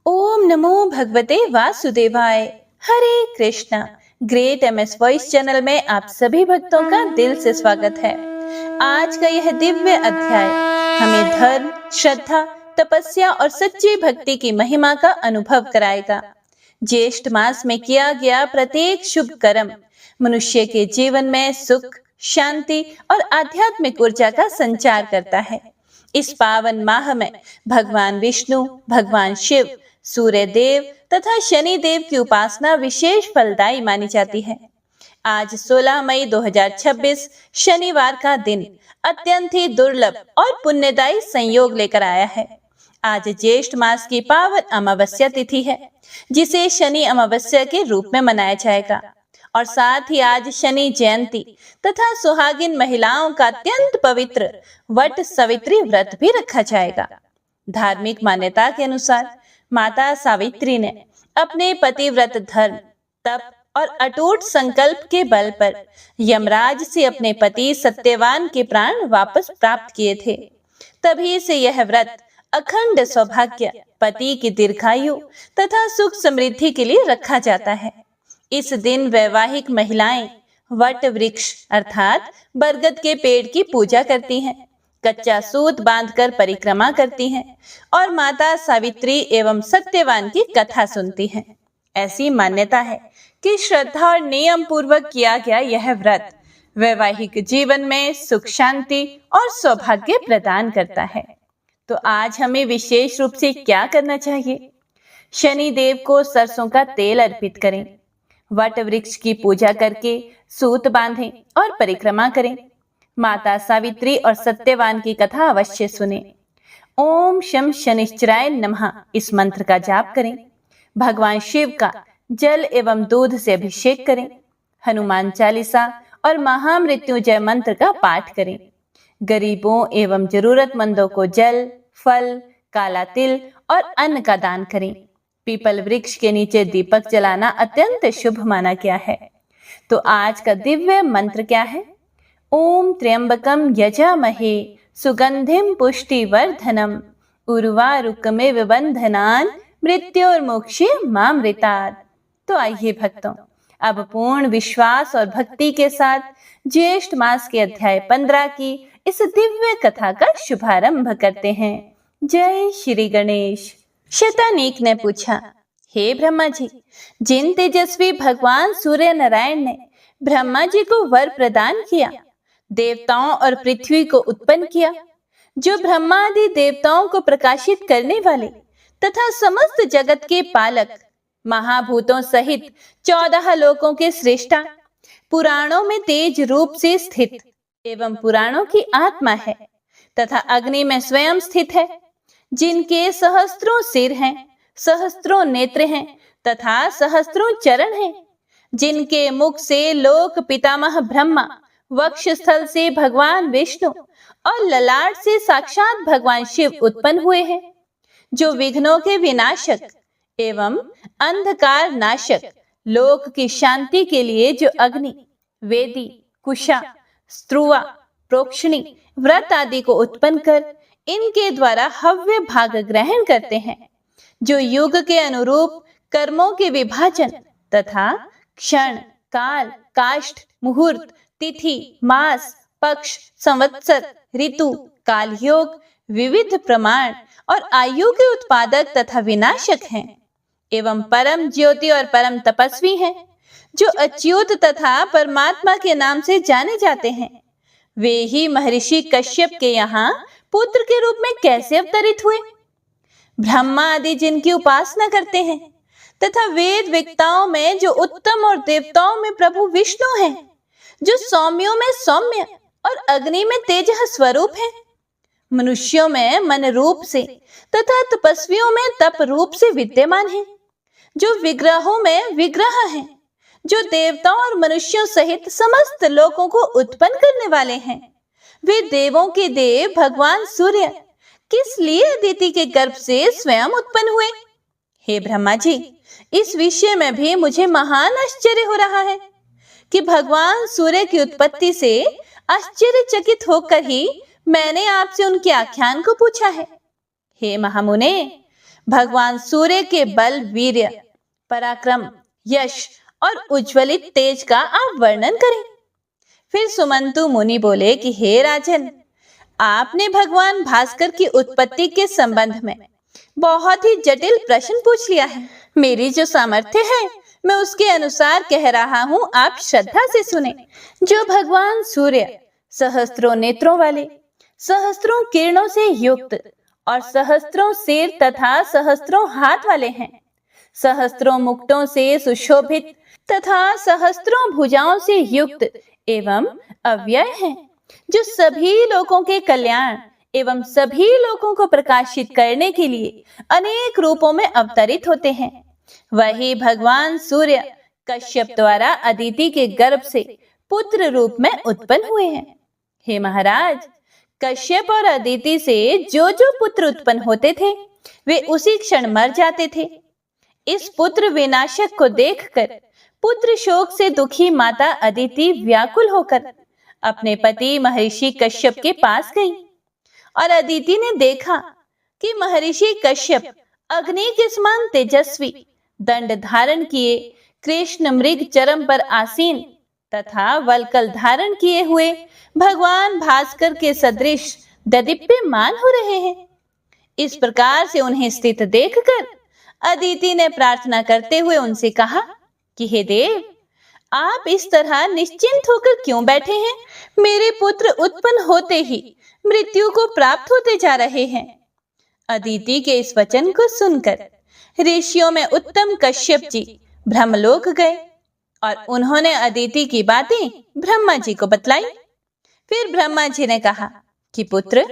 ओम नमो भगवते वासुदेवाय। Hare Krishna. Great MS voice channel में आप सभी भक्तों का दिल से स्वागत है। आज का यह दिव्य अध्याय हमें धर्म, श्रद्धा, तपस्या और सच्ची भक्ति की महिमा का अनुभव कराएगा। ज्येष्ठ मास में किया गया प्रत्येक शुभ कर्म मनुष्य के जीवन में सुख, शांति और आध्यात्मिक ऊर्जा का संचार करता है। इस पावन माह में भगवान विष्णु, भगवान शिव, सूर्य देव तथा शनि देव की उपासना विशेष फलदायी मानी जाती है। आज 16 मई 2026 शनिवार का दिन अत्यंत ही दुर्लभ और पुण्यदायी संयोग लेकर आया है। आज ज्येष्ठ मास की पावन अमावस्या तिथि है, जिसे शनि अमावस्या के रूप में मनाया जाएगा। और साथ ही आज शनि जयंती तथा सुहागिन महिलाओं का अत्यंत पवित्र वट सावित्री व्रत भी रखा जाएगा। धार्मिक मान्यता के अनुसार माता सावित्री ने अपने पतिव्रत धर्म, तप और अटूट संकल्प के बल पर यमराज से अपने पति सत्यवान के प्राण वापस प्राप्त किए थे। तभी से यह व्रत अखंड सौभाग्य, पति की दीर्घायु तथा सुख समृद्धि के लिए रखा जाता है। इस दिन वैवाहिक महिलाएं वट वृक्ष अर्थात बरगद के पेड़ की पूजा करती हैं, कच्चा सूत बांधकर परिक्रमा करती हैं और माता सावित्री एवं सत्यवान की कथा सुनती हैं। ऐसी मान्यता है कि श्रद्धा और नियम पूर्वक किया गया यह व्रत वैवाहिक जीवन में सुख, शांति और सौभाग्य प्रदान करता है। तो आज हमें विशेष रूप से क्या करना चाहिए? शनि देव को सरसों का तेल अर्पित करें, वट वृक्ष की पूजा करके सूत बांधें और परिक्रमा करें। माता सावित्री और सत्यवान की कथा अवश्य सुने। ओम शम शनिश्चराय नमः इस मंत्र का जाप करें। भगवान शिव का जल एवं दूध से अभिषेक करें। हनुमान चालीसा और महामृत्युंजय मंत्र का पाठ करें। गरीबों एवं जरूरतमंदों को जल, फल, काला तिल और अन्न का दान करें। पीपल वृक्ष के नीचे दीपक जलाना अत्यंत शुभ माना गया है। तो आज का दिव्य मंत्र क्या है? ओम त्र्यंबकम यजामहे सुगंधिम पुष्टिवर्धनम उर्वारुकमेव बंधनान मृत्योर्मोक्षे मामृतात्। तो आइए भक्तों, अब पूर्ण विश्वास और भक्ति के साथ ज्येष्ठ मास के अध्याय 15 की इस दिव्य कथा का शुभारंभ करते हैं। जय श्री गणेश। शतानीक ने पूछा, हे ब्रह्मा जी, जिन तेजस्वी भगवान सूर्य नारायण ने ब्रह्मा जी को वर प्रदान किया, देवताओं और पृथ्वी को उत्पन्न किया, जो ब्रह्मा आदि देवताओं को प्रकाशित करने वाले तथा समस्त जगत के पालक, महाभूतों सहित 14 लोकों के श्रेष्ठा, पुराणों में तेज रूप से स्थित एवं पुराणों की आत्मा है तथा अग्नि में स्वयं स्थित है, जिनके सहस्त्रों सिर हैं, सहस्त्रों नेत्र हैं तथा सहस्त्रों चरण हैं, जिनके मुख से लोक पितामह ब्रह्मा, वक्षस्थल से भगवान विष्णु और ललाट से साक्षात भगवान शिव उत्पन्न हुए हैं, जो विघ्नों के विनाशक एवं अंधकार नाशक, लोक की शांति के लिए जो अग्नि, वेदी, कुशा, स्त्रुवा, प्रोक्षणी, व्रत आदि को उत्पन्न कर इनके द्वारा हव्य भाग ग्रहण करते हैं, जो युग के अनुरूप कर्मों के विभाजन तथा क्षण, काल, काष्ठ, मुहूर्त, तिथि, मास, पक्ष, संवत्सर, ऋतु, काल योग, विविध प्रमाण और आयु के उत्पादक तथा विनाशक हैं, एवं परम ज्योति और परम तपस्वी हैं, जो अच्युत तथा परमात्मा के नाम से जाने जाते हैं। वे ही महर्षि कश्यप के यहाँ पुत्र के रूप में कैसे अवतरित हुए? ब्रह्मा आदि जिनकी उपासना करते हैं तथा वेद वेत्ताओं में जो उत्तम और देवताओं में प्रभु विष्णु हैं, जो सौम्यों में सौम्य और अग्नि में तेजः स्वरूप है, मनुष्यों में मन रूप से तथा तपस्वियों में तप रूप से विद्यमान है, जो विग्रहों में विग्रह हैं, जो देवताओं और मनुष्यों सहित समस्त लोकों को उत्पन्न करने वाले हैं। वे देवों के देव भगवान सूर्य किस लिए अदिति के गर्भ से स्वयं उत्पन्न हुए? हे ब्रह्मा जी, इस विषय में भी मुझे महान आश्चर्य हो रहा है कि भगवान सूर्य की उत्पत्ति से आश्चर्यचकित होकर ही मैंने आपसे उनके आख्यान को पूछा है। हे महामुने, भगवान सूर्य के बल, वीर्य, पराक्रम, यश और उज्ज्वलित तेज का आप वर्णन करें। फिर सुमंतु मुनि बोले कि हे राजन, आपने भगवान भास्कर की उत्पत्ति के संबंध में बहुत ही जटिल प्रश्न पूछ लिया है। मेरी जो सामर्थ्य है मैं उसके अनुसार कह रहा हूँ, आप श्रद्धा से सुने। जो भगवान सूर्य सहस्त्रों नेत्रों वाले, सहस्त्रों किरणों से युक्त और सहस्त्रों सिर तथा सहस्त्रों हाथ वाले हैं, सहस्त्रों मुकुटों से सुशोभित तथा सहस्त्रों भुजाओं से युक्त एवं अव्यय हैं, जो सभी लोगों के कल्याण एवं सभी लोगों को प्रकाशित करने के लिए अनेक रूपों में अवतरित होते हैं। वही भगवान सूर्य कश्यप द्वारा अदिति के गर्भ से पुत्र रूप में उत्पन्न हुए हैं। हे महाराज, कश्यप और अदिति से जो जो पुत्र उत्पन्न होते थे वे उसी क्षण मर जाते थे। इस पुत्र विनाशक को देखकर पुत्र शोक से दुखी माता अदिति व्याकुल होकर अपने पति महर्षि कश्यप के पास गई और अदिति ने देखा कि महर्षि कश्यप अग्नि के समान तेजस्वी, दंड धारण किए, कृष्ण मृग चरम पर आसीन तथा वलकल धारण किए हुए भगवान भास्कर के सदृश ददीप्यमान हो रहे हैं। इस प्रकार से उन्हें स्थित देखकर अदिति ने प्रार्थना करते हुए उनसे कहा कि हे देव, आप इस तरह निश्चिंत होकर क्यों बैठे हैं? मेरे पुत्र उत्पन्न होते ही मृत्यु को प्राप्त होते जा रहे हैं। अदिति के इस वचन को सुनकर ऋषियों में उत्तम कश्यप जी ब्रह्मलोक गए और उन्होंने अदिति की बातें ब्रह्मा जी को बतलाई। फिर ब्रह्मा जी ने कहा कि पुत्र,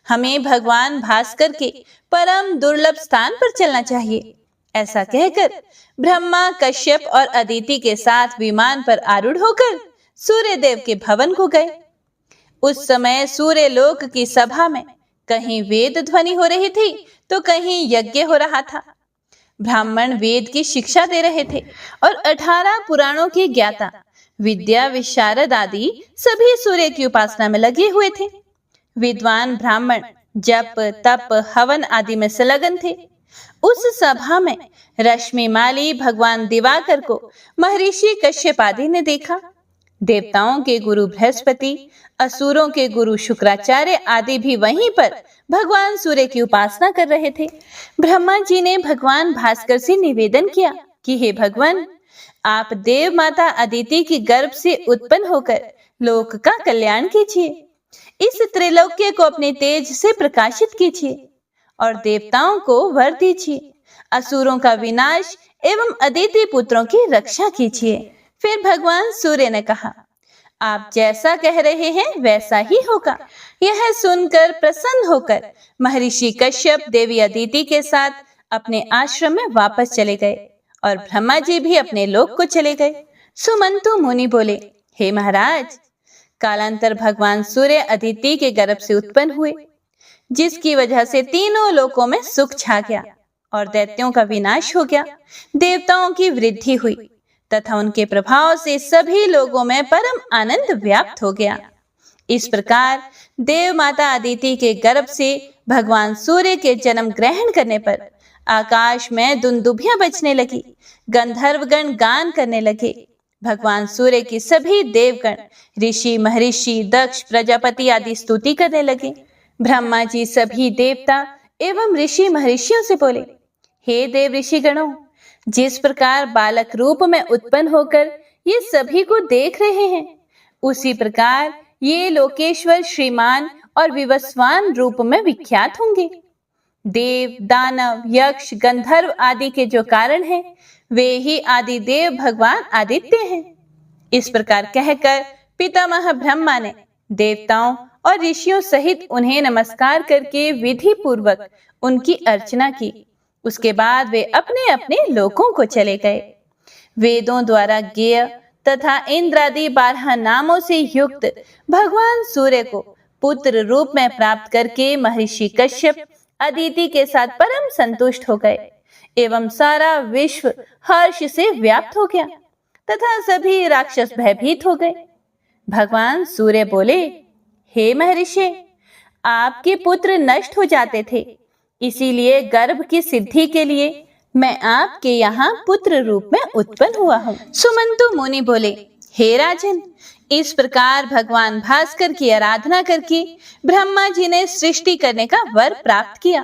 हमें भगवान भास्कर के परम दुर्लभ स्थान पर चलना चाहिए। ऐसा कहकर ब्रह्मा कश्यप और अदिति के साथ विमान पर आरूढ़ होकर सूर्य देव के भवन को गए। उस समय सूर्य लोक की सभा में कहीं वेद ध्वनि हो रही थी तो कहीं यज्ञ हो रहा था। ब्राह्मण वेद की शिक्षा दे रहे थे और 18 पुराणों के ज्ञाता, विद्या विशारद आदि सभी सूर्य की उपासना में लगे हुए थे। विद्वान ब्राह्मण जप तप हवन आदि में संलग्न थे। उस सभा में रश्मिमाली भगवान दिवाकर को महर्षि कश्यप आदि ने देखा। देवताओं के गुरु बृहस्पति, असुरों के गुरु शुक्राचार्य आदि भी वहीं पर भगवान सूर्य की उपासना कर रहे थे। ब्रह्मा जी ने भगवान भास्कर से निवेदन किया कि हे भगवान, आप देव माता अदिति की गर्भ से उत्पन्न होकर लोक का कल्याण कीजिए। इस त्रिलोक्य को अपने तेज से प्रकाशित कीजिए और देवताओं को वर दीजिए। असुरों का विनाश एवं अदिति पुत्रों की रक्षा कीजिए। फिर भगवान सूर्य ने कहा, आप जैसा कह रहे हैं वैसा ही होगा। यह सुनकर प्रसन्न होकर महर्षि कश्यप देवी अदिति के साथ अपने आश्रम में वापस चले गए और ब्रह्मा जी भी अपने लोक को चले गए। सुमंतु मुनि बोले, हे महाराज, कालांतर भगवान सूर्य अदिति के गर्भ से उत्पन्न हुए, जिसकी वजह से तीनों लोकों में सुख छा गया और दैत्यों का विनाश हो गया, देवताओं की वृद्धि हुई तथा उनके प्रभाव से सभी लोगों में परम आनंद व्याप्त हो गया। इस प्रकार देव माता अदिति के गर्भ से भगवान सूर्य के जन्म ग्रहण करने पर आकाश में दुंदुभियां बजने लगी, गंधर्वगण गान करने लगे। भगवान सूर्य की सभी देवगण, ऋषि महर्षि, दक्ष, प्रजापति आदि स्तुति करने लगे। ब्रह्मा जी सभी देवता एवं ऋषि महर्षियों से बोले, हे देव ऋषि गणों, जिस प्रकार बालक रूप में उत्पन्न होकर ये सभी को देख रहे हैं, उसी प्रकार ये लोकेश्वर श्रीमान और विवस्वान रूप में विख्यात होंगे। देव, दानव, यक्ष, गंधर्व आदि के जो कारण हैं, वे ही आदि देव भगवान आदित्य हैं। इस प्रकार कहकर पितामह ब्रह्मा ने देवताओं और ऋषियों सहित उन्हें नमस्कार करके विधि पूर्वक उनकी अर्चना की। उसके बाद वे अपने अपने लोकों को चले गए। वेदों द्वारा ज्ञेय तथा इंद्रादि 12 नामों से युक्त भगवान सूर्य को पुत्र रूप में प्राप्त करके महर्षि कश्यप अदिति के साथ परम संतुष्ट हो गए एवं सारा विश्व हर्ष से व्याप्त हो गया तथा सभी राक्षस भयभीत हो गए। भगवान सूर्य बोले, हे महर्षि, आपके पुत्र नष्ट हो जाते थे, इसीलिए गर्भ की सिद्धि के लिए मैं आपके यहाँ पुत्र रूप में उत्पन्न हुआ हूँ। सुमंतु मुनि बोले, हे राजन, इस प्रकार भगवान भास्कर की आराधना करके ब्रह्मा जी ने सृष्टि करने का वर प्राप्त किया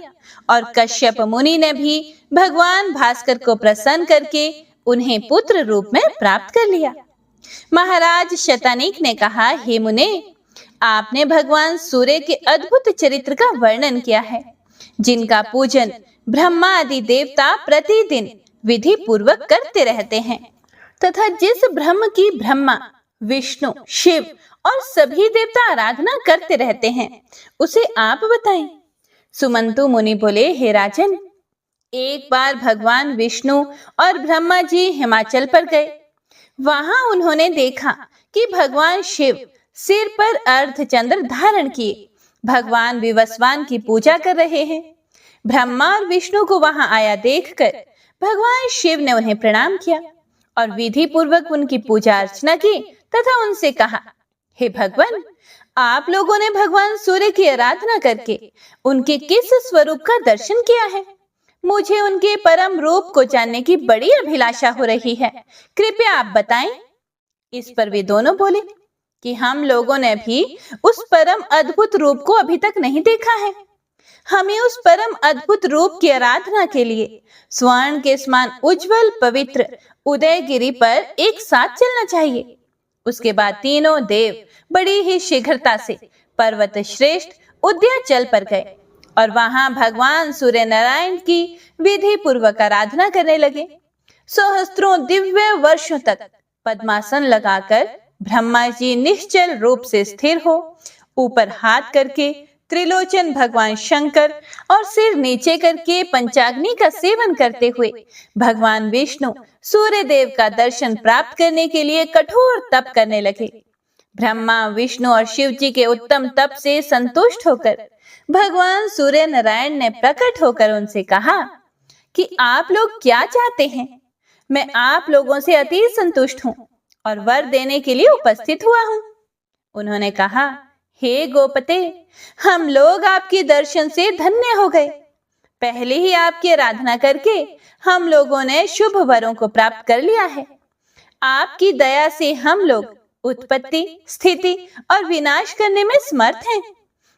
और कश्यप मुनि ने भी भगवान भास्कर को प्रसन्न करके उन्हें पुत्र रूप में प्राप्त कर लिया। महाराज शतानीक ने कहा, हे मुने, आपने भगवान सूर्य के अद्भुत चरित्र का वर्णन किया है, जिनका पूजन ब्रह्मा आदि देवता प्रतिदिन विधि पूर्वक करते रहते हैं तथा जिस ब्रह्म की ब्रह्मा, विष्णु, शिव और सभी देवता आराधना करते रहते हैं, उसे आप बताएं। सुमंतु मुनि बोले, हे राजन, एक बार भगवान विष्णु और ब्रह्मा जी हिमाचल पर गए। वहां उन्होंने देखा कि भगवान शिव सिर पर अर्धचंद्र धारण किए भगवान विवस्वान की पूजा कर रहे हैं। ब्रह्मा और विष्णु को वहां आया देखकर भगवान शिव ने उन्हें प्रणाम किया और विधि पूर्वक उनकी पूजा अर्चना की तथा उनसे कहा, हे भगवान, आप लोगों ने भगवान सूर्य की आराधना करके उनके किस स्वरूप का दर्शन किया है? मुझे उनके परम रूप को जानने की बड़ी अभिलाषा हो रही है, कृपया आप बताएं। इस पर वे दोनों बोले कि हम लोगों ने भी उस परम अद्भुत रूप को अभी तक नहीं देखा है। हमें उस परम अद्भुत रूप की आराधना के लिए स्वर्ण के समान उज्जवल पवित्र उदयगिरी पर एक साथ चलना चाहिए। उसके बाद तीनों देव बड़ी ही शीघ्रता से पर्वत श्रेष्ठ उदयाचल पर गए और वहां भगवान सूर्य नारायण की विधि पूर्वक आराधना करने लगे। सहस्त्रों दिव्य वर्षों तक पद्मासन लगाकर ब्रह्मा जी निश्चल रूप से स्थिर हो ऊपर हाथ करके त्रिलोचन भगवान शंकर और सिर नीचे करके पंचाग्नि का सेवन करते हुए भगवान विष्णु सूर्य देव का दर्शन प्राप्त करने के लिए कठोर तप करने लगे। ब्रह्मा, विष्णु और शिव जी के उत्तम तप से संतुष्ट होकर भगवान सूर्य नारायण ने प्रकट होकर उनसे कहा कि आप लोग क्या चाहते हैं? मैं आप लोगों से अति संतुष्ट हूँ और वर देने के लिए उपस्थित हुआ हूँ। उन्होंने कहा, हे गोपते, हम लोग आपके दर्शन से धन्य हो गए। पहले ही आपकी आराधना करके हम लोगों ने शुभ वरों को प्राप्त कर लिया है। आपकी दया से हम लोग उत्पत्ति, स्थिति और विनाश करने में समर्थ हैं।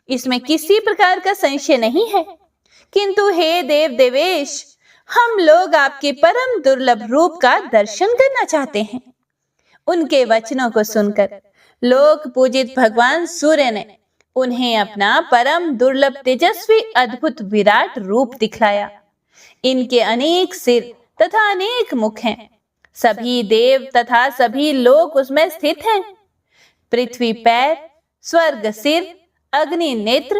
इसमें किसी प्रकार का संशय नहीं है। किंतु हे देव देवेश, हम लोग आपके परम दुर्लभ रूप का दर्शन करना चाहते हैं। उनके वचनों को सुनकर लोक पूजित भगवान सूर्य ने उन्हें अपना परम दुर्लभ तेजस्वी अद्भुत विराट रूप दिखलाया। इनके अनेक सिर तथा अनेक मुख हैं। सभी देव तथा सभी लोक उसमें स्थित हैं। पृथ्वी पैर, स्वर्ग सिर, अग्नि नेत्र,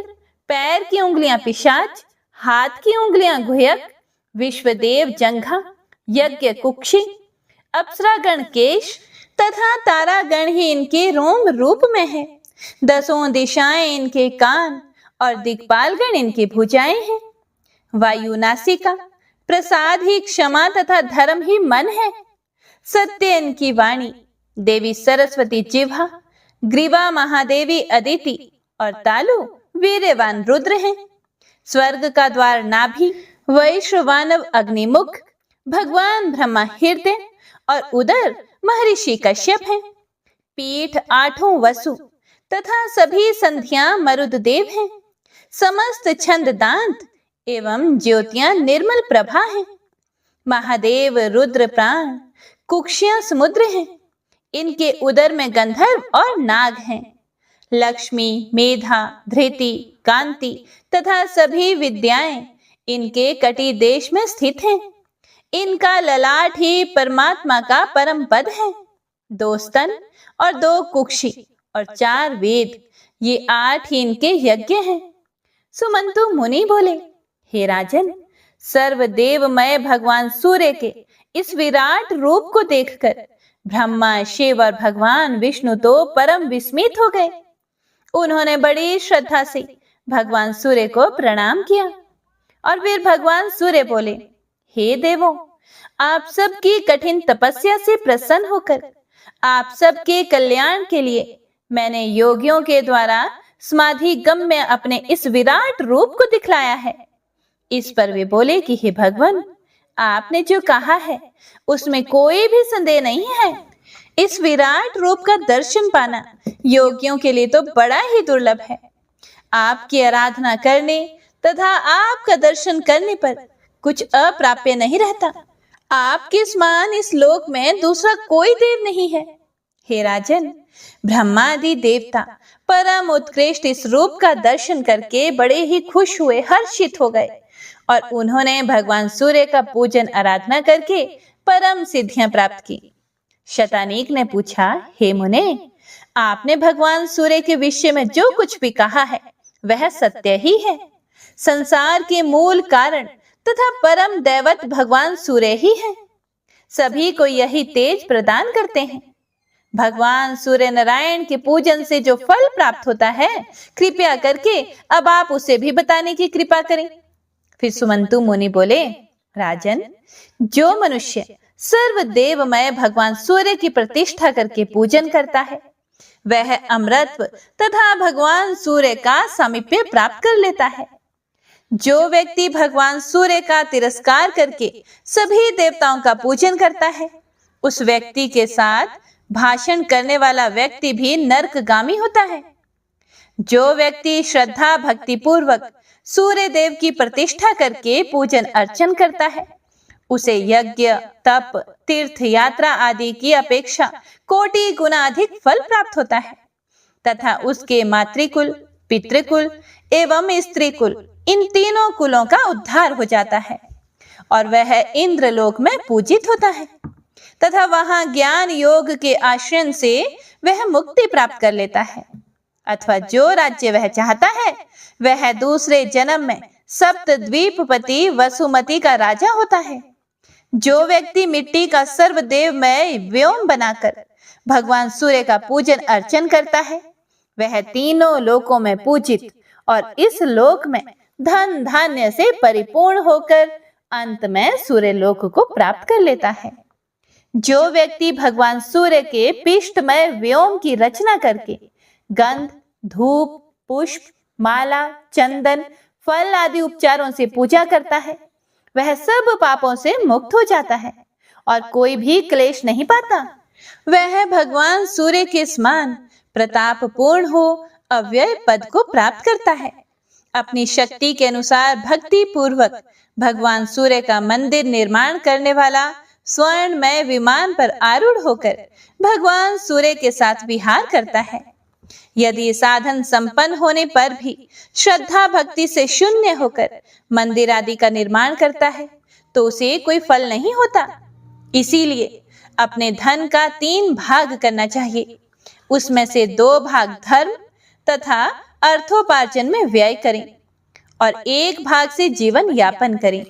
पैर की उंगलियां पिशाच, हाथ की उंगलियां गुह्यक, विश्वदेव जंघा, यज्ञ कुक्षी, अप्सरागण केश तथा तारागण ही इनके रोम रूप में है। दसों दिशाएं इनके कान और दिक्पालगण इनकी भुजाएं हैं। वायु नासिका, प्रसाद ही क्षमा तथा धर्म ही मन है। सत्य इनकी वाणी, देवी सरस्वती जिह्वा, ग्रीवा महादेवी अदिति और तालु वीर्यवान रुद्र हैं। स्वर्ग का द्वार नाभि, वैश्वानव अग्निमुख, भगवान ब्रह्मा हृदय और उदर महर्षि कश्यप हैं। पीठ आठों वसु तथा सभी संध्या मरुद देव हैं। समस्त छंद दांत एवं ज्योतियां निर्मल प्रभा हैं। महादेव रुद्र प्राण, कुक्षियां समुद्र हैं। इनके उदर में गंधर्व और नाग हैं। लक्ष्मी, मेधा, धृति, कांति तथा सभी विद्याएं इनके कटी देश में स्थित हैं। इनका ललाट ही परमात्मा का परम पद है। 2 स्तन और 2 कुक्षी और 4 वेद, ये 8 ही इनके यज्ञ हैं। सुमंतु मुनि बोले, हे राजन, सर्वदेवमय भगवान सूर्य के इस विराट रूप को देखकर ब्रह्मा, शिव और भगवान विष्णु तो परम विस्मित हो गए। उन्होंने बड़ी श्रद्धा से भगवान सूर्य को प्रणाम किया और फिर भगवान सूर्य बोले, हे देवों, आप सबकी कठिन तपस्या से प्रसन्न होकर आप सबके कल्याण के लिए मैंने योगियों के द्वारा समाधि गम में अपने इस विराट रूप को दिखलाया है। इस पर वे बोले कि हे भगवान, आपने जो कहा है उसमें कोई भी संदेह नहीं है। इस विराट रूप का दर्शन पाना योगियों के लिए तो बड़ा ही दुर्लभ है। आपकी आराधना करने तथा आपका दर्शन करने पर कुछ अप्राप्य नहीं रहता। आपके समान इस लोक में दूसरा कोई देव नहीं है। हे राजन, ब्रह्मादि देवता परम उत्कृष्ट इस रूप का दर्शन करके बड़े ही खुश हुए, हर्षित हो गए और उन्होंने भगवान सूर्य का पूजन आराधना करके परम सिद्धियां प्राप्त की। शतानीक ने पूछा, हे मुने, आपने भगवान सूर्य के विषय में जो कुछ भी कहा है वह सत्य ही है। संसार के मूल कारण तथा परम दैवत भगवान सूर्य ही है। सभी को यही तेज प्रदान करते हैं। भगवान सूर्य नारायण के पूजन से जो फल प्राप्त होता है, कृपया करके अब आप उसे भी बताने की कृपा करें। फिर सुमंतु मुनि बोले, राजन, जो मनुष्य सर्वदेवमय भगवान सूर्य की प्रतिष्ठा करके पूजन करता है वह अमरत्व तथा भगवान सूर्य का सामीप्य प्राप्त कर लेता है। जो व्यक्ति भगवान सूर्य का तिरस्कार करके सभी देवताओं का पूजन करता है, उस व्यक्ति के साथ भाषण करने वाला व्यक्ति भी नरकगामी होता है। जो व्यक्ति श्रद्धा भक्ति पूर्वक सूर्य देव की प्रतिष्ठा करके पूजन अर्चन करता है, उसे यज्ञ, तप, तीर्थ यात्रा आदि की अपेक्षा कोटि गुना अधिक फल प्राप्त होता है तथा उसके मातृकुल, पितृकुल एवं स्त्री कुल, इन तीनों कुलों का उद्धार हो जाता है और वह इंद्रलोक में पूजित होता है तथा वहां ज्ञान योग के आश्रय से वह मुक्ति प्राप्त कर लेता है। अथवा जो राज्य वह चाहता है वह दूसरे जन्म में सप्तद्वीपपति वसुमती का राजा होता है। जो व्यक्ति मिट्टी का सर्वदेवमय व्योम बनाकर भगवान सूर्य का पूजन अर्चन करता है वह तीनों लोकों में पूजित और इस लोक में धन धान्य से परिपूर्ण होकर अंत में सूर्य लोक को प्राप्त कर लेता है। जो व्यक्ति भगवान सूर्य के पिष्टमय व्योम की रचना करके गंध, धूप, पुष्प, माला, चंदन, फल आदि उपचारों से पूजा करता है वह सब पापों से मुक्त हो जाता है और कोई भी क्लेश नहीं पाता। वह भगवान सूर्य के समान प्रताप पूर्ण हो अव्यय पद को प्राप्त करता है। अपनी शक्ति के अनुसार भक्ति पूर्वक भगवान सूर्य का मंदिर निर्माण करने वाला स्वर्णमय विमान पर आरूढ़ होकर भगवान सूर्य के साथ विहार करता है। यदि साधन संपन्न होने पर भी श्रद्धा भक्ति से शून्य होकर मंदिर आदि का निर्माण करता है तो उसे कोई फल नहीं होता। इसीलिए अपने धन का 3 भाग करना चाहिए। उसमें से 2 भाग धर्म तथा अर्थोपार्जन में व्यय करें और 1 भाग से जीवन यापन करें।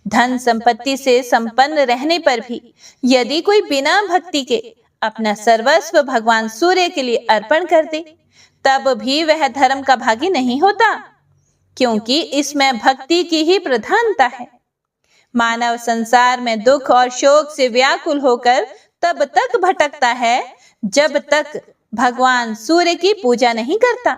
धन संपत्ति से संपन्न रहने पर भी यदि कोई बिना भक्ति के अपना सर्वस्व भगवान सूर्य के लिए अर्पण कर दे तब भी वह धर्म का भागी नहीं होता, क्योंकि इसमें भक्ति की ही प्रधानता है। मानव संसार में दुख और शोक से व्याकुल होकर तब तक भटकता है जब तक भगवान सूर्य की पूजा नहीं करता।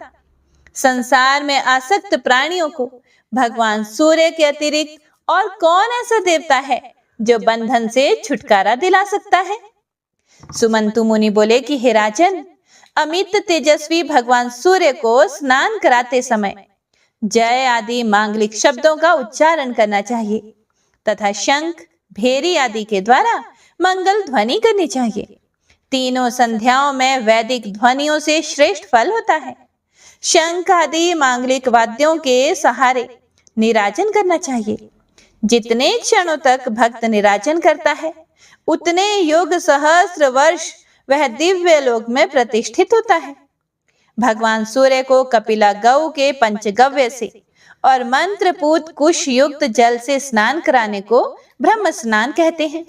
संसार में आसक्त प्राणियों को भगवान सूर्य के अतिरिक्त और कौन ऐसा देवता है जो बंधन से छुटकारा दिला सकता है? सुमंतु मुनि बोले कि हे राजन, अमित तेजस्वी भगवान सूर्य को स्नान कराते समय जय आदि मांगलिक शब्दों का उच्चारण करना चाहिए तथा शंख, भेरी आदि के द्वारा मंगल ध्वनि करनी चाहिए। तीनों संध्याओं में वैदिक ध्वनियों से श्रेष्ठ फल होता है। शंख आदि मांगलिक वाद्यों के सहारे निराजन करना चाहिए। जितने क्षणों तक भक्त निराजन करता है उतने युग सहस्त्र वर्ष वह दिव्य लोक में प्रतिष्ठित होता है। भगवान सूर्य को कपिला गौ के पंचगव्य से और मंत्रपूत कुश युक्त जल से स्नान कराने को ब्रह्म स्नान कहते हैं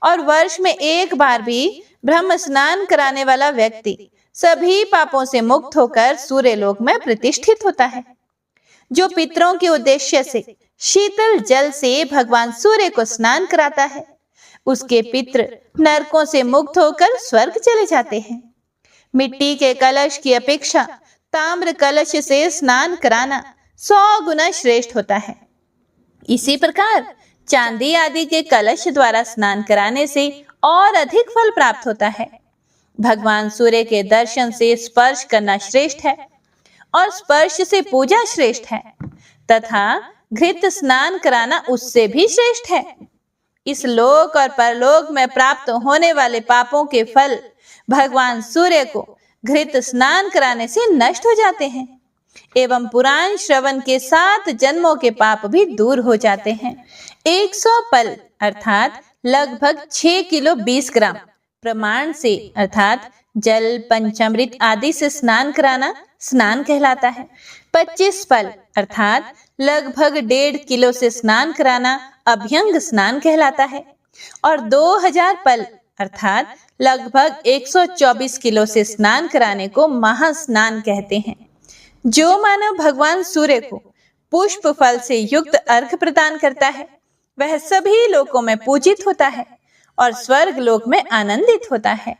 और वर्ष में 1 बार भी ब्रह्म स्नान कराने वाला व्यक्ति सभी पापों से मुक्त होकर सूर्य लोक में प्रतिष्ठित होता है। जो पितरों के उद्देश्य से शीतल जल से भगवान सूर्य को स्नान कराता है उसके पितृ नरकों से मुक्त होकर स्वर्ग चले जाते हैं। मिट्टी के कलश की अपेक्षा ताम्र कलश से स्नान कराना 100 गुना श्रेष्ठ होता है। इसी प्रकार चांदी आदि के कलश द्वारा स्नान कराने से और अधिक फल प्राप्त होता है। भगवान सूर्य के दर्शन से स्पर्श करना श्रेष्ठ है और स्पर्श से पूजा श्रेष्ठ है तथा घृत स्नान कराना उससे भी श्रेष्ठ है। इस लोक और परलोक में प्राप्त होने वाले पापों के फल भगवान सूर्य को घृत स्नान कराने से नष्ट हो जाते हैं एवं पुराण श्रवण के 7 जन्मों के पाप भी दूर हो जाते हैं। 100 पल अर्थात लगभग 6 किलो 20 ग्राम प्रमाण से अर्थात जल पंचामृत आदि से स्नान कराना स्नान कहलाता है। 25 पल अर्थात लगभग 1.5 किलो से स्नान कराना अभ्यंग स्नान कहलाता है और 2000 पल अर्थात लगभग 124 किलो से स्नान कराने को महास्नान कहते हैं। जो मानव भगवान सूर्य को पुष्प फल से युक्त अर्घ प्रदान करता है वह सभी लोकों में पूजित होता है और स्वर्ग लोक में आनंदित होता है।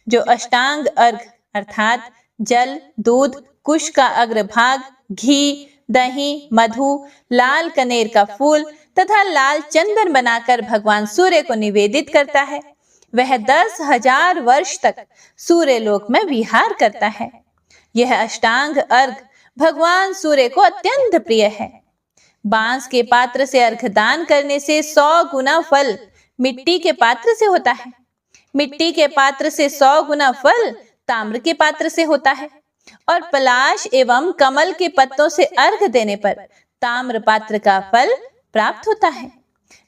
जो अष्टांग अर्घ अर्थात जल, दूध, कुश का अग्रभाग, घी, दही, मधु, लाल कनेर का फूल तथा लाल चंदन बनाकर भगवान सूर्य को निवेदित करता है वह 10,000 वर्ष तक सूर्य लोक में विहार करता है। यह अष्टांग अर्घ भगवान सूर्य को अत्यंत प्रिय है। बांस के पात्र से अर्घ दान करने से 100 गुना फल मिट्टी के पात्र से होता है। मिट्टी के पात्र से 100 गुना फल ताम्र के पात्र से होता है और पलाश एवं कमल के पत्तों से अर्घ देने पर ताम्र पात्र का फल प्राप्त होता है।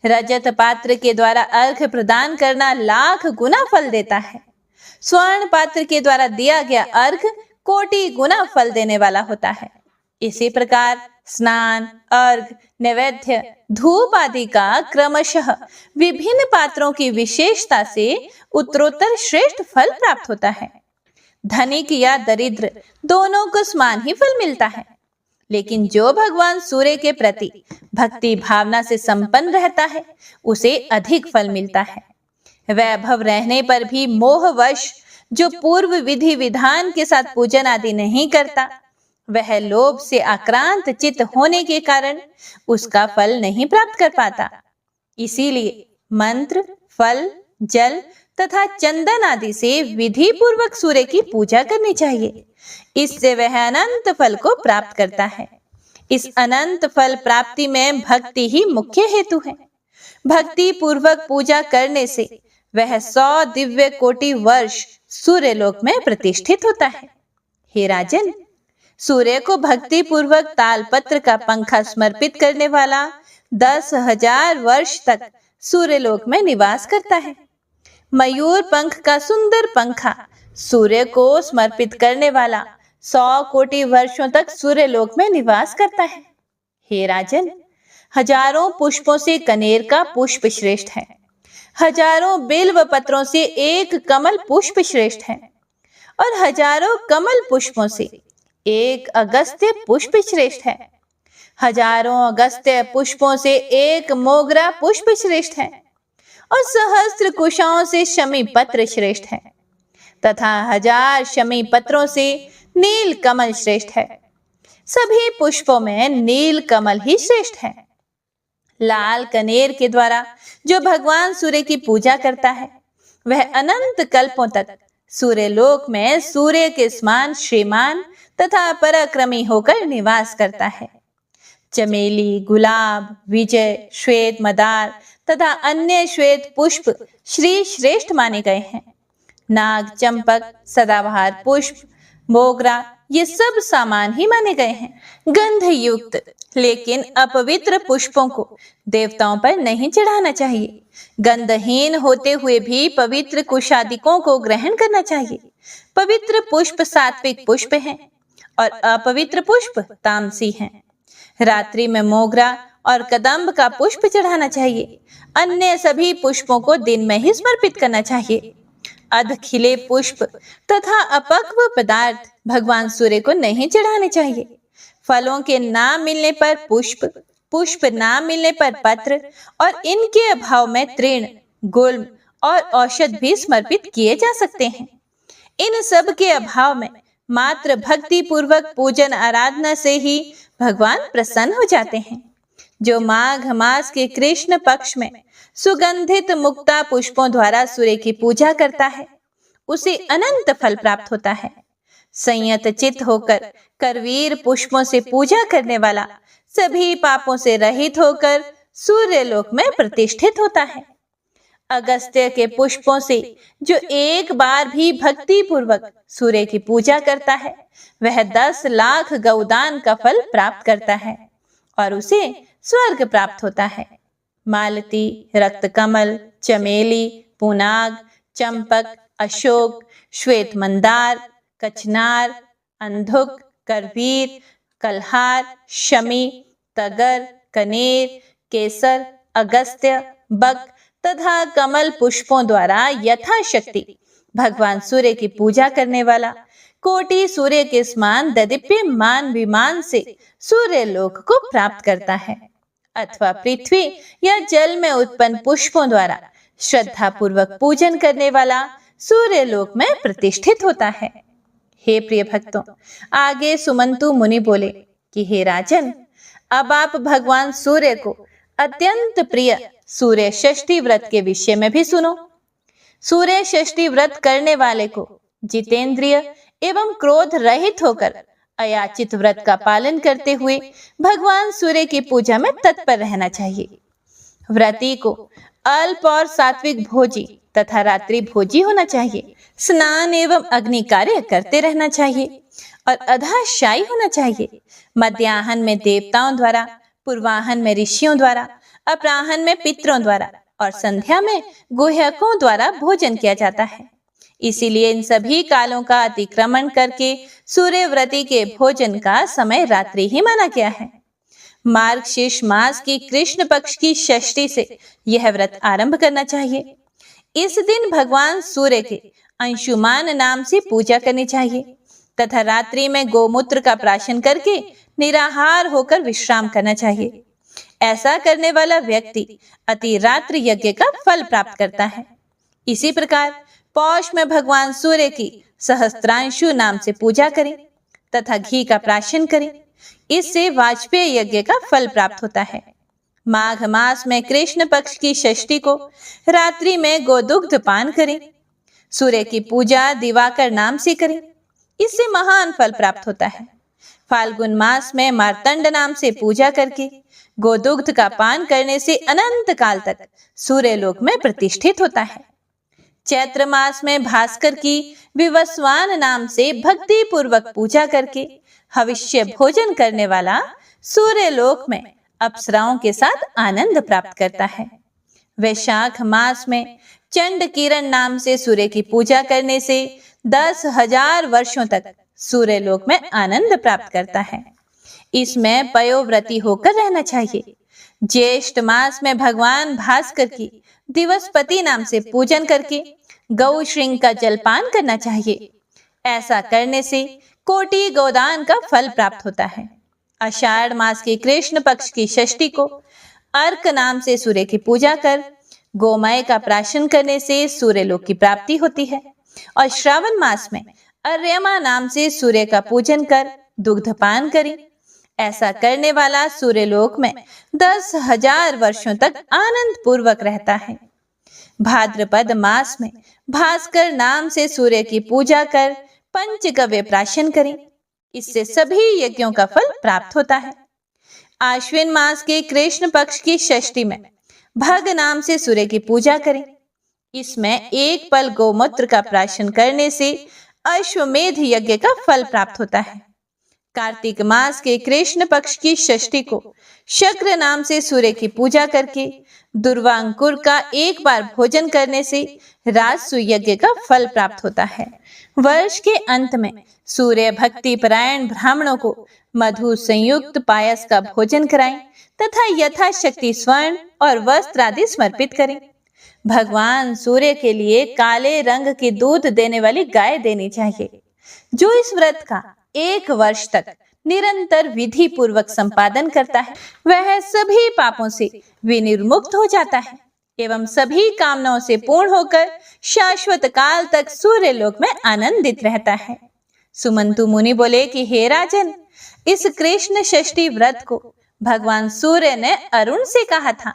रजत पात्र के द्वारा अर्घ प्रदान करना लाख गुना फल देता है। स्वर्ण पात्र के द्वारा दिया गया अर्घ कोटि गुना फल देने वाला होता है। इसी प्रकार स्नान, अर्घ, नैवेद्य, धूप आदि का क्रमशः विभिन्न पात्रों की विशेषता से उत्तरोत्तर श्रेष्ठ फल प्राप्त होता है। धनिक या दरिद्र दोनों को समान ही फल मिलता है, लेकिन जो भगवान सूर्य के प्रति भक्ति भावना से संपन्न रहता है उसे अधिक फल मिलता है। वैभव रहने पर भी मोहवश जो पूर्व विधि विधान के साथ पूजन आदि नहीं करता वह लोभ से आक्रांत चित्त होने के कारण उसका फल नहीं प्राप्त कर पाता। इसीलिए मंत्र, फल, जल तथा चंदन आदि से विधि पूर्वक सूर्य की पूजा करनी चाहिए। इससे वह अनंत फल को प्राप्त करता है। इस अनंत फल प्राप्ति में भक्ति ही मुख्य हेतु है। भक्ति पूर्वक पूजा करने से वह 100 दिव्य कोटि वर्ष सूर्य लोक में प्रतिष्ठित होता है। हे राजन, सूर्य को भक्ति पूर्वक तालपत्र का पंखा समर्पित करने वाला 10,000 वर्ष तक सूर्य लोक में निवास करता है। मयूर पंख का सुंदर पंखा सूर्य को समर्पित करने वाला 100 कोटि वर्षों तक सूर्य लोक में निवास करता है। हे राजन, हजारों पुष्पों से कनेर का पुष्प श्रेष्ठ है। हजारों बिल्व पत्रों से एक कमल पुष्प श्रेष्ठ है और हजारों कमल पुष्पों से एक अगस्त्य पुष्प श्रेष्ठ है। हजारों अगस्त्य पुष्पों से एक मोगरा पुष्प श्रेष्ठ है और सहस्त्र कुशाओं से शमी पत्र श्रेष्ठ है तथा 1000 शमी पत्रों से नील कमल श्रेष्ठ है। सभी पुष्पों में नील कमल ही श्रेष्ठ है। लाल कनेर के द्वारा जो भगवान सूर्य की पूजा करता है वह अनंत कल्पों तक सूर्य लोक में सूर्य के समान श्रीमान तथा पराक्रमी होकर निवास करता है। चमेली, गुलाब, विजय, श्वेत मदार तथा अन्य श्वेत पुष्प श्री श्रेष्ठ माने गए हैं। नाग, चंपक, सदाबहार पुष्प, मोगरा ये सब सामान ही माने गए हैं। गंध युक्त लेकिन अपवित्र पुष्पों को देवताओं पर नहीं चढ़ाना चाहिए। गंधहीन होते हुए भी पवित्र कुशादिकों को ग्रहण करना चाहिए। पवित्र पुष्प सात्विक पुष्प हैं और अपवित्र पुष्प तामसी हैं। रात्रि में मोगरा और कदम्ब का पुष्प चढ़ाना चाहिए। अन्य सभी पुष्पों को दिन में ही समर्पित करना चाहिए। अध खिले पुष्प तथा अपक्व पदार्थ भगवान सूर्य को नहीं चढ़ाने चाहिए। फलों के ना मिलने पर पुष्प, पुष्प ना मिलने पर पत्र और इनके अभाव में तृण, गुल्म और औषध भी समर्पित किए जा सकते हैं। इन सब के अभाव में मात्र भक्ति पूर्वक पूजन आराधना से ही भगवान प्रसन्न हो जाते हैं। जो माघ मास के कृष्ण पक्ष में सुगंधित मुक्ता पुष्पों द्वारा सूर्य की पूजा करता है, उसे अनंत फल प्राप्त होता है। संयत चित्त होकर करवीर पुष्पों से पूजा करने वाला सभी पापों से रहित होकर सूर्य लोक में प्रतिष्ठित होता है। अगस्त्य के पुष्पों से जो एक बार भी भक्ति पूर्वक सूर्य की पूजा करता है, वह 10 लाख गौदान का फल प्राप्त करता है और उसे स्वर्ग प्राप्त होता है। मालती, रक्तकमल, चमेली, पुनाग, चंपक, अशोक, श्वेत मंदार, कचनार, अंधुक, करवीर, कल्हार, शमी, तगर, कनेर, केसर, अगस्त्य, बक तथा कमल पुष्पों द्वारा यथाशक्ति भगवान सूर्य की पूजा करने वाला कोटि सूर्य के समान ददीप्यमान विमान से सूर्य लोक को प्राप्त करता है, अथवा पृथ्वी या जल में उत्पन्न पुष्पों द्वारा श्रद्धा पूर्वक पूजन करने वाला सूर्य लोक में प्रतिष्ठित होता है। हे प्रिय भक्तों, आगे सुमंतु मुनि बोले कि हे राजन, अब आप भगवान सूर्य को अत्यंत प्रिय सूर्य षष्ठी व्रत के विषय में भी सुनो। सूर्य षष्ठी व्रत करने वाले को जितेंद्रिय एवं क्रोध रहित होकर अयाचित व्रत का पालन करते हुए भगवान सूर्य की पूजा में तत्पर रहना चाहिए। व्रती को अल्प और सात्विक भोजी तथा रात्रि भोजी होना चाहिए। स्नान एवं अग्नि कार्य करते रहना चाहिए और अधाशायी होना चाहिए। मध्याह्न में देवताओं द्वारा, पूर्वाह्न में ऋषियों द्वारा, अपराह्न में पितरों द्वारा और संध्या में गुह्यकों द्वारा भोजन किया जाता है। इसीलिए इन सभी कालों का अतिक्रमण करके सूर्यव्रती के भोजन का समय रात्रि ही माना गया है। मार्गशीर्ष मास की कृष्ण पक्ष की षष्ठी से यह व्रत आरंभ करना चाहिए। इस दिन भगवान सूर्य के अंशुमान नाम से पूजा करनी चाहिए तथा रात्रि में गोमूत्र का प्राशन करके निराहार होकर विश्राम करना चाहिए। ऐसा करने वाला व्यक्ति अति रात्रि यज्ञ का फल प्राप्त करता है। इसी प्रकार पौष में भगवान सूर्य की सहस्त्रांशु नाम से पूजा करें तथा घी का प्राशन करें। इससे वाजपेय यज्ञ का फल प्राप्त होता है। माघ मास में कृष्ण पक्ष की षष्ठी को रात्रि में गोदुग्ध पान करें। सूर्य की पूजा दिवाकर नाम से करें, इससे महान फल प्राप्त होता है। फाल्गुन मास में मार्तंड नाम से पूजा करके गोदुग्ध का पान करने से अनंत काल तक सूर्य लोक में प्रतिष्ठित होता है। चैत्र मास में भास्कर की विवस्वान नाम से भक्ति पूर्वक पूजा करके हविष्य भोजन करने वाला सूर्य लोक में अप्सराओं के साथ आनंद प्राप्त करता है। वैशाख मास में चंड किरण नाम से सूर्य की पूजा करने से 10,000 वर्षों तक सूर्य लोक में आनंद प्राप्त करता है। इसमें पयोव्रती होकर रहना चाहिए। ज्येष्ठ मास में भगवान भास्कर की दिवसपति नाम से पूजन करके गौ श्रृंग का जलपान करना चाहिए। ऐसा करने से कोटि गोदान का फल प्राप्त होता है। आषाढ़ मास के कृष्ण पक्ष की षष्ठी को अर्क नाम से सूर्य की पूजा कर गोमय का प्राशन करने से सूर्य लोक की प्राप्ति होती है। और श्रावण मास में अर्यमा नाम से सूर्य का पूजन कर दुग्धपान करें। ऐसा करने वाला सूर्य लोक में 10,000 वर्षों तक आनंद पूर्वक रहता है। भाद्रपद मास में भास्कर नाम से सूर्य की पूजा कर पंचगव्य प्राशन करें। इससे सभी यज्ञों का फल प्राप्त होता है। आश्विन मास के कृष्ण पक्ष की षष्ठी में भग नाम से सूर्य की पूजा करें। इसमें एक पल गोमूत्र का प्राशन करने से अश्वमेध यज्ञ का फल प्राप्त होता है। कार्तिक मास के कृष्ण पक्ष की षष्ठी को शक्र नाम से सूर्य की पूजा करके दुर्वांकुर का एक बार भोजन करने से राजसु यज्ञ का फल प्राप्त होता है। वर्ष के अंत में सूर्य भक्ति परायण ब्राह्मणों को मधु संयुक्त पायस का भोजन कराएं तथा यथाशक्ति स्वर्ण और वस्त्र आदि समर्पित करें। भगवान सूर्य के लिए काले रंग की दूध देने वाली गाय देनी चाहिए। जो इस व्रत का 1 वर्ष तक निरंतर विधि पूर्वक संपादन करता है, वह सभी पापों से विनिर्मुक्त हो जाता है एवं सभी कामनाओं से पूर्ण होकर शाश्वत काल तक सूर्य लोक में आनंदित रहता है। सुमंतु मुनि बोले कि हे राजन, इस कृष्ण षष्ठी व्रत को भगवान सूर्य ने अरुण से कहा था,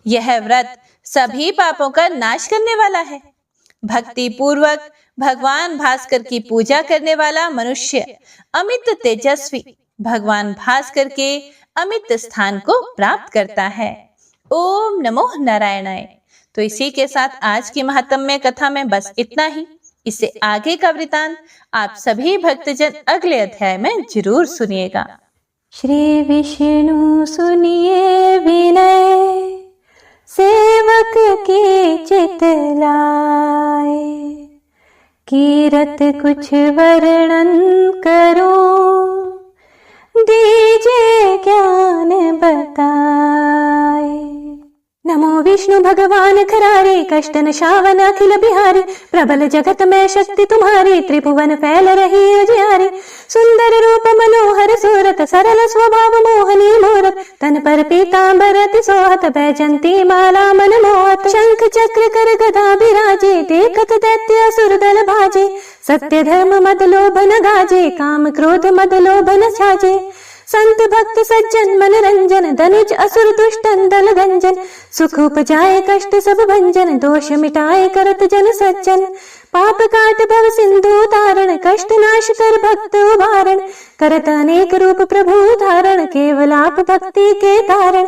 यह व्रत सभी पापों का नाश करने वाला है। भक्ति पूर्वक भगवान भास्कर की पूजा करने वाला मनुष्य अमित तेजस्वी भगवान भास्कर के अमित स्थान को प्राप्त करता है। ओम नमो नारायणाय। तो इसी के साथ आज की महात्म्य कथा में बस इतना ही। इससे आगे का वृतांत आप सभी भक्तजन अगले अध्याय में जरूर सुनिएगा। श्री विष्णु सुनिए विनय, सेवक की चित लाए। कीरत कुछ वर्णन करूं, दीजिए ज्ञान बताए। नमो विष्णु भगवान खरारे, कष्ट नशावन अखिल बिहारी। प्रबल जगत में शक्ति तुम्हारी, त्रिभुवन फैल रही उजियारी। सुंदर रूप मनोहर सूरत, सरल स्वभाव मोहनी मूरत। तन पर पीतांबर अति सोहत, बैजंती माला मन मोहत। शंख चक्र कर गदा बिराजे, देखत दैत्य असुर दल भाजे। सत्य धर्म मद लोभ न गाजे, काम क्रोध मद लोभ न छाजे। संत भक्त सज्जन मन रंजन, धनुज असुर दुष्टन दल गंजन। सुख उपजाए कष्ट सब भंजन, दोष मिटाए करत जन सज्जन। पाप काट भव सिंधु तारण, कष्ट नाश कर भक्त उबारण। करत अनेक रूप प्रभु धारण, केवल आप भक्ति के कारण।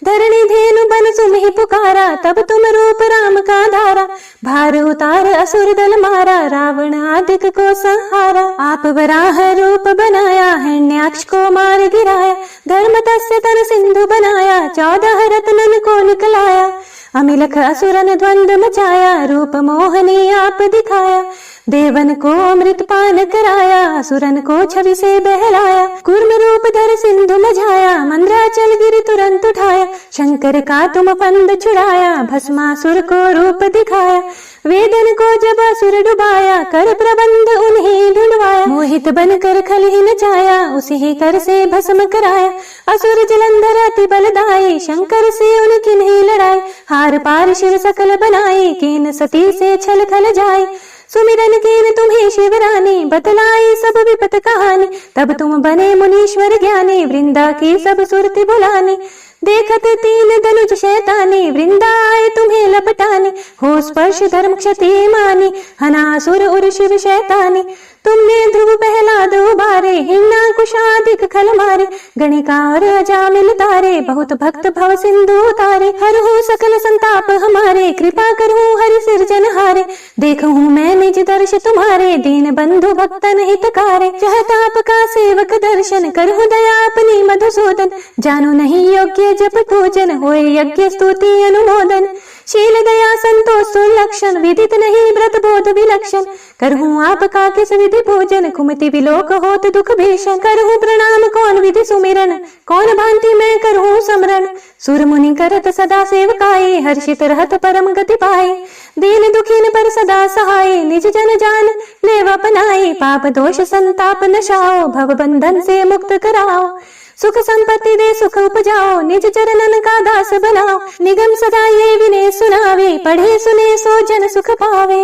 धरणी धेनु बन सुमहि पुकारा, तब तुम रूप राम का धारा। भार उतार असुर दल मारा, रावण आदिक को संहारा। आप वराह रूप बनाया, हिरण्याक्ष को मार गिराया। धर्म तस्य तन सिंधु बनाया, 14 रत्नन को निकलाया। अमिलख असुरन द्वंद्व मचाया, रूप मोहनी आप दिखाया। देवन को अमृत पान कराया, असुरन को छवि से बहलाया। कूर्म रूप धर सिंधु मझाया, मंद्राचल गिरि तुरंत उठाया। शंकर का तुम फंद छुड़ाया, भस्मासुर को रूप दिखाया। वेदन को जब असुर डुबाया, कर प्रबंध उन्हें ढूंढवाया। मोहित बनकर खल ही नचाया, उसी ही कर से भस्म कराया। असुर जलंधर अति बलदाई, शंकर से उनकी नहीं लड़ाई। हार पार शिव सकल बनाई, कीन सती से छल खल जाए। सुमिरन कीन तुम्हें शिवरानी, बतलाई सब विपत कहानी। तब तुम बने मुनीश्वर ज्ञानी, वृंदा की सब सुरति बुलानी। देखत 3 धनुज शैतानी, वृंदा आए तुम्हें लपटानी। हो स्पर्श धर्म क्षति मानी, हनासुर उर शिव शैतानी। तुमने ध्रुव प्रहलाद उबारे, हिन्ना कुशादिक खल मारे। गणिका और अजामिल तारे, बहुत भक्त भव सिंधु तारे। हरहु सकल संताप हमारे, कृपा करहु हरि सिरजनहारे। देखहु मैं निज दर्श तुम्हारे, दीन बंधु भक्तन हितकारे। चाहताप का सेवक दर्शन, करहु दया अपनी मधुसूदन। जानो नहीं योग्य जप पूजन, होए यज्ञ स्तुति अनुमोदन। शील दया संतोष सुलक्षण, विदित नहीं व्रत बोध विलक्षण। करहूं आपका किस विधि पूजन, कुमति विलोक होत दुख भीषण। करहूं प्रणाम कौन विधि सुमिरन, कौन भांति मैं करहूं समरण। सुर मुनि करत सदा सेवकाई, हर्षित रहत परम गति पाए। दीन दुखीन पर सदा सहाय, निज जन जान लेव अपनाए। पाप दोष संताप नशाओ, भव बंधन से मुक्त कराओ। सुख संपत्ति दे सुख उपजाओ, निज चरणन का दास बनाओ। निगम सदा ये विनय सुनावे, पढ़े सुने सो जन सुख पावे।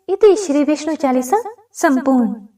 इति श्री विष्णु चालीसा संपूर्ण।